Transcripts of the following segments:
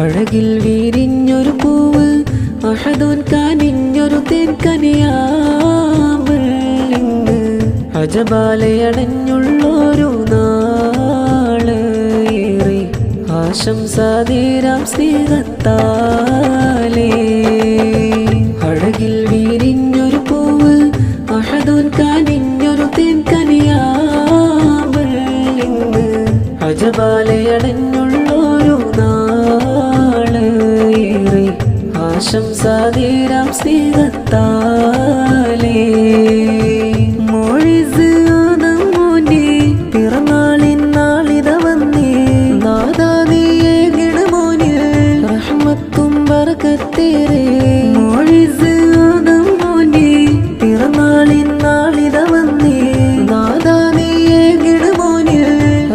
അഴകിൽ വിരിഞ്ഞൊരു പൂവ് അഹദുൻ കനിഞ്ഞൊരു തേൻകനിയാവളിങ്ങ് അജബാലയടഞ്ഞുള്ളൊരു നാള് ഏറെ ആശംസാതീരാം സ്നേഹത്താലേ. അഴകിൽ വിരിഞ്ഞൊരു പൂവ് അഹദുൻ കനിഞ്ഞൊരു തേൻകനിയാവളിങ്ങ് അജബാലയടഞ്ഞുള്ളൊരു നാള് ഏറെ ആശംസാതീരാം സ്നേഹത്താലേ. മോഴിസ് ആദം മോന്റെ പിറന്നാളിൻ നാളിത വന്നേ നാദാ നീയേകിട മോനിൽ റഹ്മത്തും ബർക്കത്തേറെ. മോഴിസ് ആദം മോന്റെ പിറന്നാളിൻ നാളിത വന്നേ നാദാ നീയേകിട മോനിൽ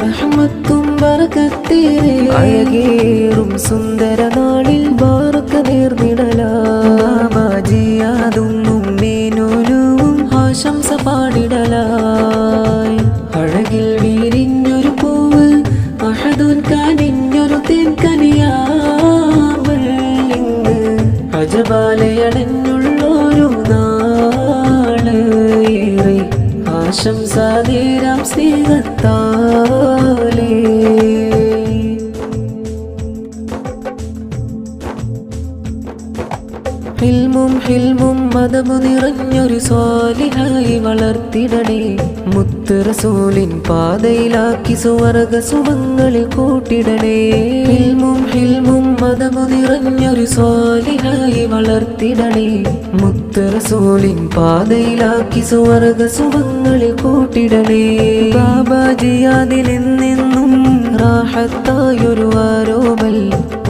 റഹ്മത്തും ബർക്കത്തേറെ. അഴകേറും സുന്ദര നാളിൽ ബാറക്ക നേർന്നിടലാജിയാതും ഉമ്മേനോലും ആശംസ പാടിടലായി. അഴകിൽ വിരിഞ്ഞൊരു പൂവ് അഹദുൻ കനിഞ്ഞൊരു തേൻകനിയാവളിങ്ങ് അജബാലയടഞ്ഞുള്ളൊരു നാള് ഏറെ ആശംസാതീരാം സ്നേഹത്താലേ. ഇൽമും ഹിൽമും മദമു നിറഞ്ഞൊരു സ്വാലിഹായി വളർത്തിടണേ. മുത്ത് റസൂലിൻ പാതയിലാക്കി സുവർഗ സുമങ്ങളിൽ കൂട്ടിടണേ. ഇൽമും ഹിൽമും മദമു നിറഞ്ഞൊരു സ്വാലിഹായി വളർത്തിടണേ. മുത്ത് റസൂലിൻ പാതയിലാക്കി സുവർഗ സുമങ്ങളിൽ കൂട്ടിടണേ. ബാബാജിയാതിലെന്നെന്നും റാഹത്തായൊരു ആരോമൽ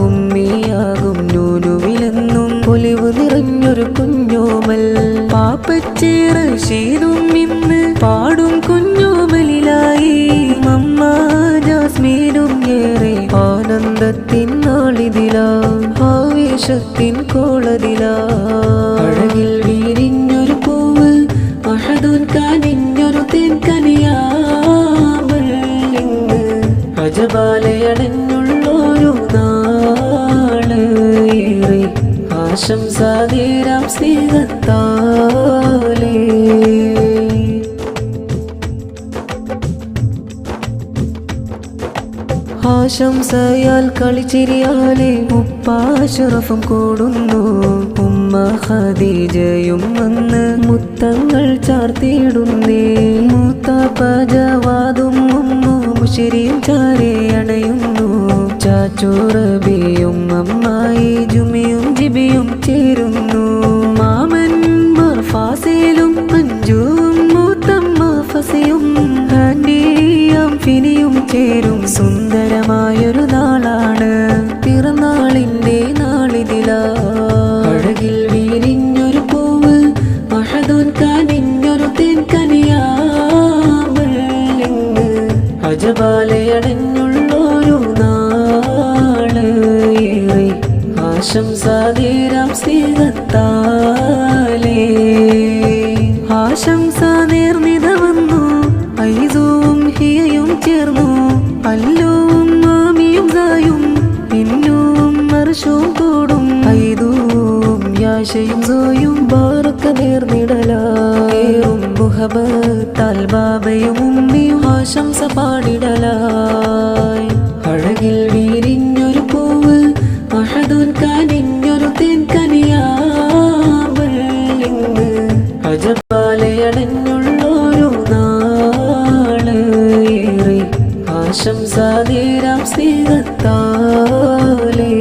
ഉമ്മിയാകും നൂനുവിലെന്നും പൊലിവ് നിറഞ്ഞൊരു കുഞ്ഞോമൽ. പാപ്പച്ചേറ് ഷീദും ഇന്ന് പാടും കുഞ്ഞോമലിലായി. മമ്മ ജാസ്മീനും ഏറെ ആനന്ദത്തിൻ നാളിതിലാ ആവേശത്തിൻ കോളതിലാ. അഴകിൽ വിരിഞ്ഞൊരു പൂവ് അഹദുൻ കനിഞ്ഞൊരു തേൻകനിയാവളിങ്ങ് അജബാലയടഞ്ഞുള്ളൊരു നാള് ഏറെ ആശംസാതീരാം സ്നേഹത്താലേ. ആശംസയാൽ കളിച്ചിരിയാലേ ഉപ്പാശറഫും കൂടുന്നു. ഉമ്മ ഖദീജയും വന്ന് മുത്തങ്ങൾ ചാർത്തിയിടുന്നേ. മൂത്താപ്പ ജവാദും ഉമ്മു മുശിരിയും ചാരെ അണയുന്നു. ചാച്ചു റബിയും അമ്മായി ജുമിയും ജിബിയും ചേരുന്നു. മാമന്മാർ ഫാസിലും മഞ്ജുവും മൂത്തമ്മ ഫസിയും ആൻഡിയും ഫിനിയും ചേരും സുന്ദരമായൊരു നാളാണ് പിറന്നാളിൻ്റെ നാളിതിലാ. അഴകിൽ വിരിഞ്ഞൊരു പൂവ് അഹദുൻ കനിഞ്ഞൊരു തേൻകനിയാവളിങ്ങ് അജബാലയടഞ്ഞുള്ളൊരു നാള് ഏറെ ആശംസാതീരാം സ്നേഹത്താലേ. ആശംസ നേർന്നിത വന്നു ഐസുവും ഹിയയും ചേർന്നു. അല്ലുവും മാമിയും സായും പിന്നും മർഷവും കൂടും. ഐദുവും യാശയും സോയും ബാറക്ക നേർന്നിടലായേറും മുഹബത്താൽ ബാബയും ഉമ്മിയും ആശംസ പാടിടലായി. അഴകിൽ വിരിഞ്ഞൊരു പൂവ് അഹദുൻ കനിഞ്ഞൊരു തേൻകനിയാവളിങ്ങ് അജബാലയടഞ്ഞുള്ളൊരു നാള് ഏറെ ആശംസാതീരാം സ്നേഹത്താലേ.